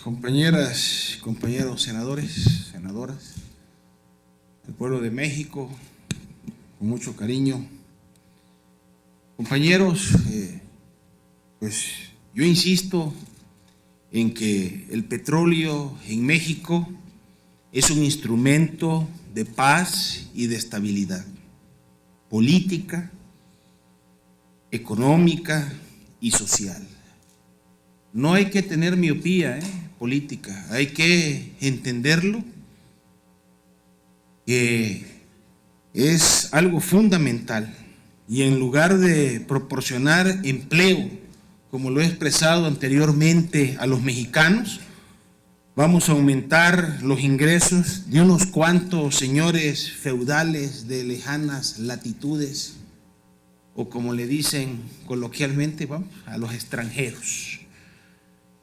Compañeras y compañeros senadores, senadoras, el pueblo de México, con mucho cariño. Compañeros, pues yo insisto en que el petróleo en México es un instrumento de paz y de estabilidad política, económica y social. No hay que tener miopía política, hay que entenderlo, que es algo fundamental, y en lugar de proporcionar empleo, como lo he expresado anteriormente a los mexicanos, vamos a aumentar los ingresos de unos cuantos señores feudales de lejanas latitudes, o como le dicen coloquialmente, vamos, a los extranjeros.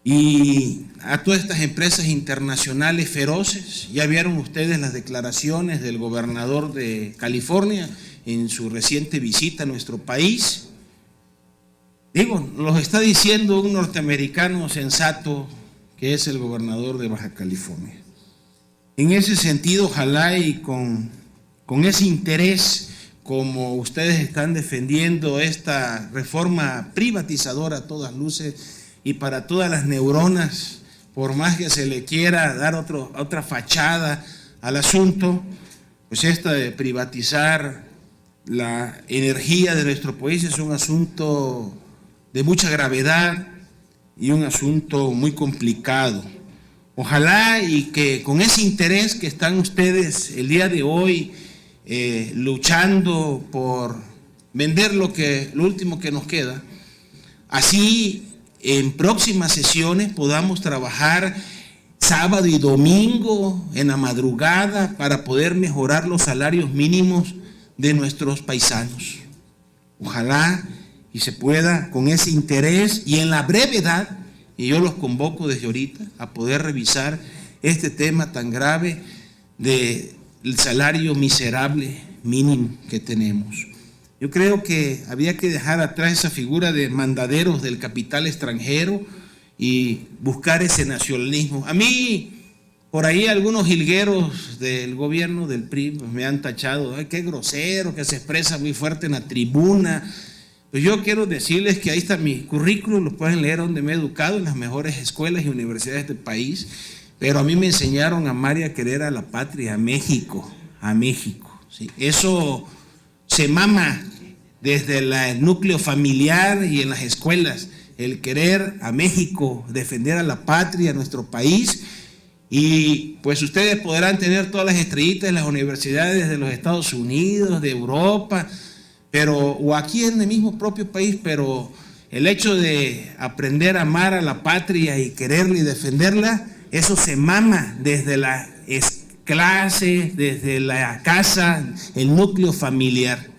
Y a todas estas empresas internacionales feroces. Ya vieron ustedes las declaraciones del gobernador de California en su reciente visita a nuestro país. Digo, los está diciendo un norteamericano sensato que es el gobernador de Baja California. En ese sentido, ojalá y con ese interés, como ustedes están defendiendo esta reforma privatizadora a todas luces y para todas las neuronas, por más que se le quiera dar otra fachada al asunto, pues esta de privatizar la energía de nuestro país es un asunto de mucha gravedad y un asunto muy complicado. Ojalá y que con ese interés que están ustedes el día de hoy luchando por vender lo último que nos queda, así en próximas sesiones podamos trabajar sábado y domingo en la madrugada para poder mejorar los salarios mínimos de nuestros paisanos. Ojalá y se pueda con ese interés y en la brevedad, y yo los convoco desde ahorita a poder revisar este tema tan grave del salario miserable mínimo que tenemos. Yo creo que había que dejar atrás esa figura de mandaderos del capital extranjero y buscar ese nacionalismo. A mí, por ahí algunos jilgueros del gobierno del PRI pues me han tachado, ay, qué grosero, que se expresa muy fuerte en la tribuna. Pues yo quiero decirles que ahí está mi currículum, lo pueden leer donde me he educado, en las mejores escuelas y universidades del país, pero a mí me enseñaron a amar y a querer a la patria, a México, ¿sí? Eso se mama desde el núcleo familiar y en las escuelas, el querer a México, defender a la patria, a nuestro país. Y pues ustedes podrán tener todas las estrellitas en las universidades de los Estados Unidos, de Europa, o aquí en el mismo propio país, pero el hecho de aprender a amar a la patria y quererla y defenderla, eso se mama desde la clase, desde la casa, el núcleo familiar.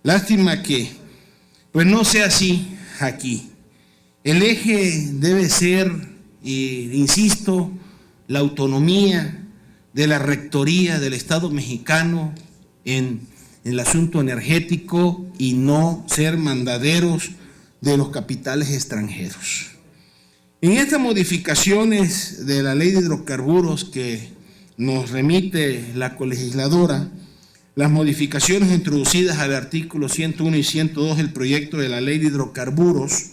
Lástima que pues no sea así aquí. El eje debe ser, insisto, la autonomía de la rectoría del Estado mexicano en el asunto energético y no ser mandaderos de los capitales extranjeros. En estas modificaciones de la ley de hidrocarburos que nos remite la colegisladora, las modificaciones introducidas al artículo 101 y 102 del proyecto de la ley de hidrocarburos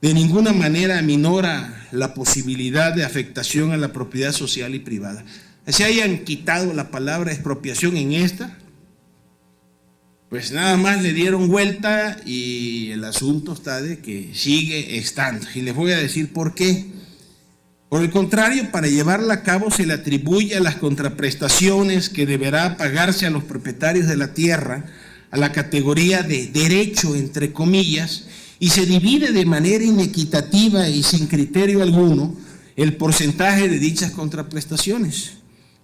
de ninguna manera aminora la posibilidad de afectación a la propiedad social y privada. Si hayan quitado la palabra expropiación en esta, pues nada más le dieron vuelta y el asunto está de que sigue estando. Y les voy a decir por qué. Por el contrario, para llevarla a cabo se le atribuye a las contraprestaciones que deberá pagarse a los propietarios de la tierra a la categoría de derecho, entre comillas, y se divide de manera inequitativa y sin criterio alguno el porcentaje de dichas contraprestaciones.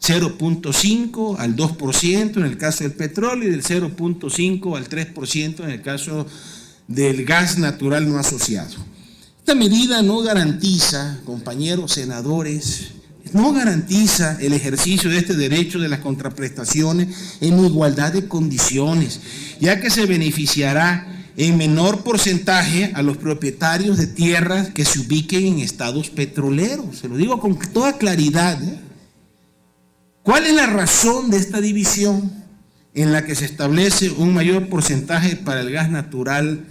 0.5 al 2% en el caso del petróleo y del 0.5 al 3% en el caso del gas natural no asociado. Esta medida no garantiza, compañeros senadores, no garantiza el ejercicio de este derecho de las contraprestaciones en igualdad de condiciones, ya que se beneficiará en menor porcentaje a los propietarios de tierras que se ubiquen en estados petroleros. Se lo digo con toda claridad, ¿eh? ¿Cuál es la razón de esta división en la que se establece un mayor porcentaje para el gas natural?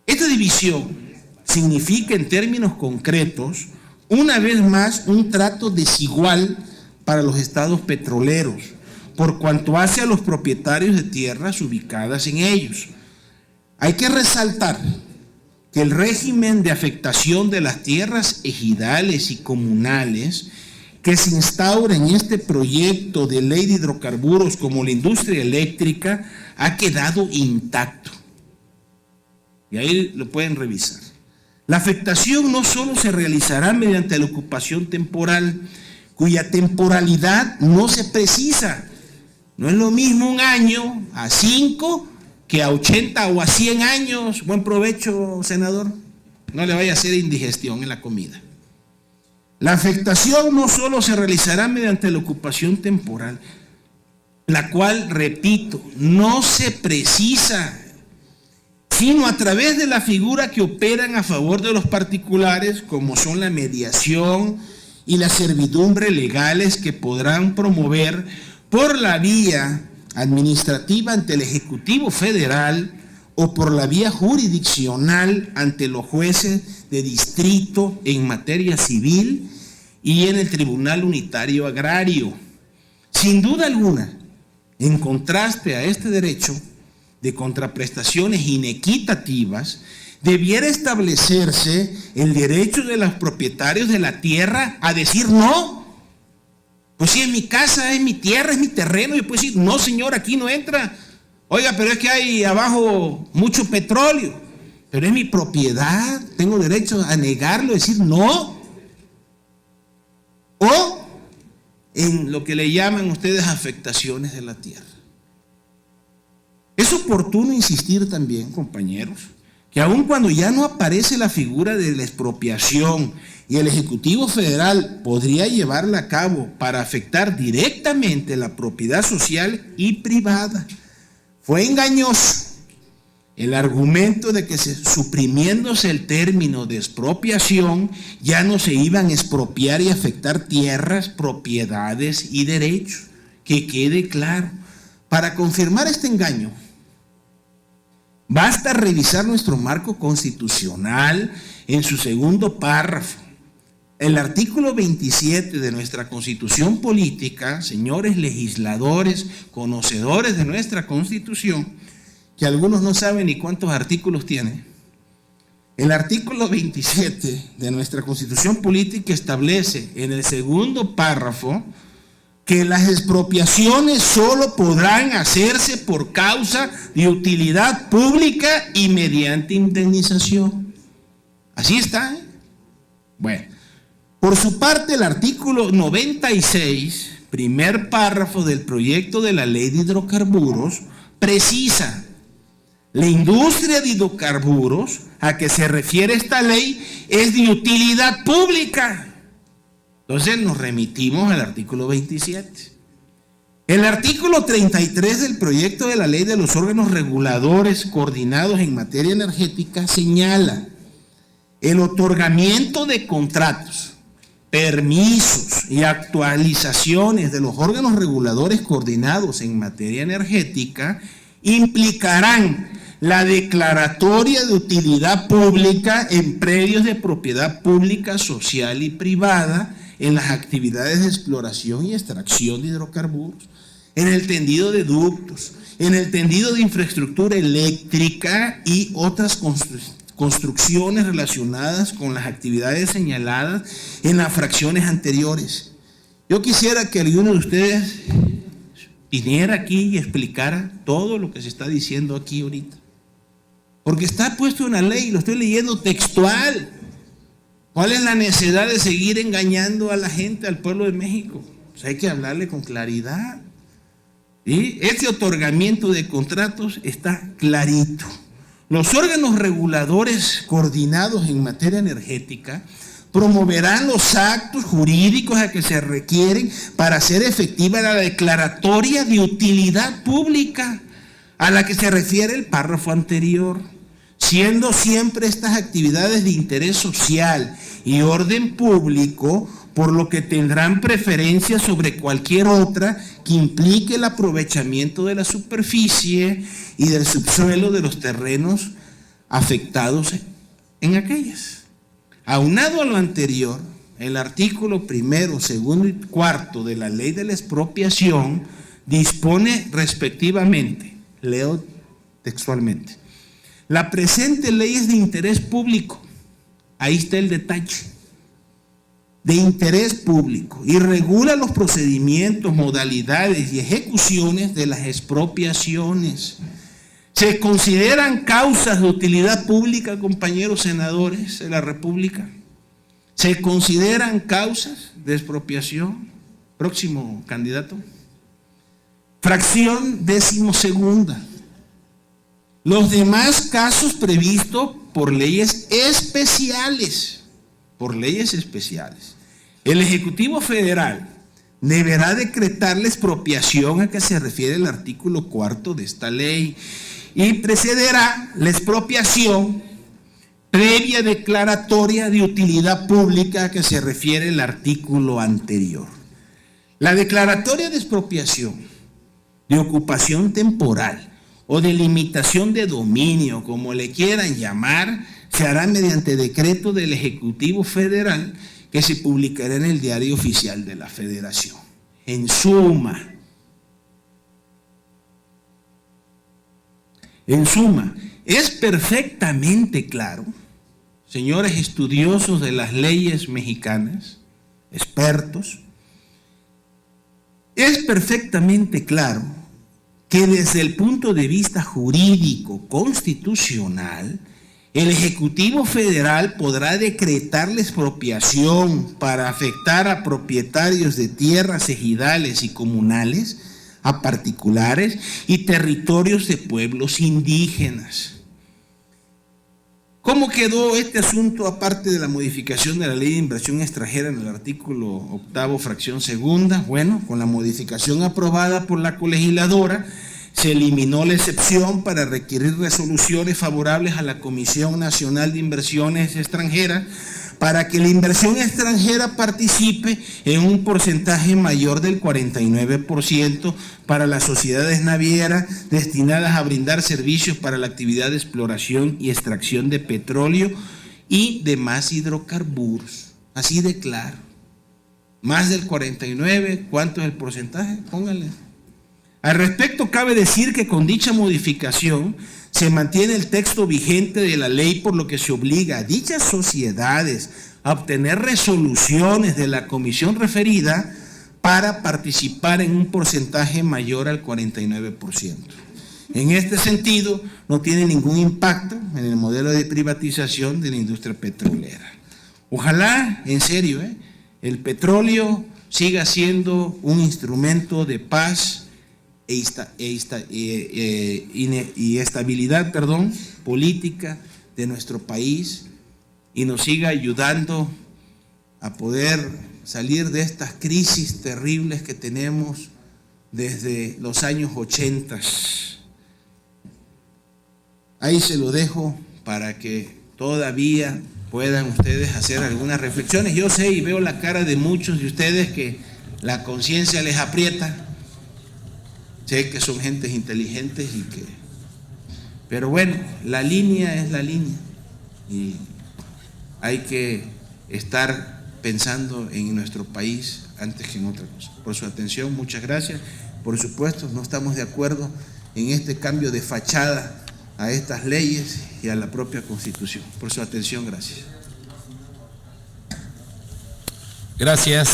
Esta división significa en términos concretos, una vez más, un trato desigual para los estados petroleros, por cuanto hace a los propietarios de tierras ubicadas en ellos. Hay que resaltar que el régimen de afectación de las tierras ejidales y comunales que se instaura en este proyecto de ley de hidrocarburos como la industria eléctrica ha quedado intacto. Y ahí lo pueden revisar. La afectación no solo se realizará mediante la ocupación temporal, cuya temporalidad no se precisa. No es lo mismo un año a 5 que a 80 o a 100 años. Buen provecho, senador. No le vaya a hacer indigestión en la comida. La afectación no solo se realizará mediante la ocupación temporal, la cual, repito, no se precisa, sino a través de la figura que operan a favor de los particulares, como son la mediación y la servidumbre legales que podrán promover por la vía administrativa ante el Ejecutivo Federal o por la vía jurisdiccional ante los jueces de distrito en materia civil y en el Tribunal Unitario Agrario. Sin duda alguna, en contraste a este derecho de contraprestaciones inequitativas, debiera establecerse el derecho de los propietarios de la tierra a decir no. Pues si es mi casa, es mi tierra, es mi terreno, yo puedo decir, no señor, aquí no entra. Oiga, pero es que hay abajo mucho petróleo, pero es mi propiedad, tengo derecho a negarlo, decir no. O en lo que le llaman ustedes afectaciones de la tierra. Es oportuno insistir también, compañeros, que aun cuando ya no aparece la figura de la expropiación y el Ejecutivo Federal podría llevarla a cabo para afectar directamente la propiedad social y privada, fue engañoso el argumento de que suprimiéndose el término de expropiación ya no se iban a expropiar y afectar tierras, propiedades y derechos. Que quede claro. Para confirmar este engaño, basta revisar nuestro marco constitucional en su segundo párrafo. El artículo 27 de nuestra Constitución Política, señores legisladores, conocedores de nuestra Constitución, que algunos no saben ni cuántos artículos tiene. El artículo 27 de nuestra Constitución Política establece en el segundo párrafo que las expropiaciones solo podrán hacerse por causa de utilidad pública y mediante indemnización. Así está, ¿eh? Bueno, por su parte el artículo 96, primer párrafo del proyecto de la ley de hidrocarburos, precisa: la industria de hidrocarburos a que se refiere esta ley es de utilidad pública. Entonces nos remitimos al artículo 27. El artículo 33 del proyecto de la ley de los órganos reguladores coordinados en materia energética señala: el otorgamiento de contratos, permisos y actualizaciones de los órganos reguladores coordinados en materia energética implicarán la declaratoria de utilidad pública en predios de propiedad pública, social y privada en las actividades de exploración y extracción de hidrocarburos, en el tendido de ductos, en el tendido de infraestructura eléctrica y otras construcciones relacionadas con las actividades señaladas en las fracciones anteriores. Yo quisiera que alguno de ustedes viniera aquí y explicara todo lo que se está diciendo aquí ahorita, porque está puesto en la ley, lo estoy leyendo textual. ¿Cuál es la necesidad de seguir engañando a la gente, al pueblo de México? Pues hay que hablarle con claridad. ¿Sí? Este otorgamiento de contratos está clarito. Los órganos reguladores coordinados en materia energética promoverán los actos jurídicos a que se requieren para hacer efectiva la declaratoria de utilidad pública, a la que se refiere el párrafo anterior, siendo siempre estas actividades de interés social y orden público, por lo que tendrán preferencia sobre cualquier otra que implique el aprovechamiento de la superficie y del subsuelo de los terrenos afectados en aquellas. Aunado a lo anterior, el artículo 1, 2 y 4 de la Ley de la Expropiación dispone respectivamente, leo textualmente: la presente ley es de interés público. Ahí está el detalle. De interés público, y regula los procedimientos, modalidades y ejecuciones de las expropiaciones. ¿Se consideran causas de utilidad pública, compañeros senadores de la República? ¿Se consideran causas de expropiación? Próximo candidato. Fracción 12ª. Los demás casos previstos por leyes especiales. Por leyes especiales. El Ejecutivo Federal deberá decretar la expropiación a que se refiere el artículo 4 de esta ley y precederá la expropiación previa declaratoria de utilidad pública a que se refiere el artículo anterior. La declaratoria de expropiación, de ocupación temporal o de limitación de dominio, como le quieran llamar, se hará mediante decreto del Ejecutivo Federal que se publicará en el Diario Oficial de la Federación. En suma, es perfectamente claro, señores estudiosos de las leyes mexicanas, expertos, es perfectamente claro que desde el punto de vista jurídico constitucional, el Ejecutivo Federal podrá decretar la expropiación para afectar a propietarios de tierras ejidales y comunales, a particulares y territorios de pueblos indígenas. ¿Cómo quedó este asunto aparte de la modificación de la Ley de Inversión Extranjera en el artículo 8º, fracción 2ª? Bueno, con la modificación aprobada por la colegisladora, se eliminó la excepción para requerir resoluciones favorables a la Comisión Nacional de Inversiones Extranjeras para que la inversión extranjera participe en un porcentaje mayor del 49% para las sociedades navieras destinadas a brindar servicios para la actividad de exploración y extracción de petróleo y demás hidrocarburos. Así de claro. Más del 49%, ¿cuánto es el porcentaje? Pónganle. Al respecto, cabe decir que con dicha modificación se mantiene el texto vigente de la ley, por lo que se obliga a dichas sociedades a obtener resoluciones de la comisión referida para participar en un porcentaje mayor al 49%. En este sentido, no tiene ningún impacto en el modelo de privatización de la industria petrolera. Ojalá, en serio, el petróleo siga siendo un instrumento de paz y estabilidad política de nuestro país y nos siga ayudando a poder salir de estas crisis terribles que tenemos desde los años 80. Ahí se lo dejo para que todavía puedan ustedes hacer algunas reflexiones. Yo sé y veo la cara de muchos de ustedes que la conciencia les aprieta. Sé que son gentes inteligentes pero bueno, la línea es la línea y hay que estar pensando en nuestro país antes que en otra cosa. Por su atención, muchas gracias. Por supuesto, no estamos de acuerdo en este cambio de fachada a estas leyes y a la propia Constitución. Por su atención, gracias. Gracias.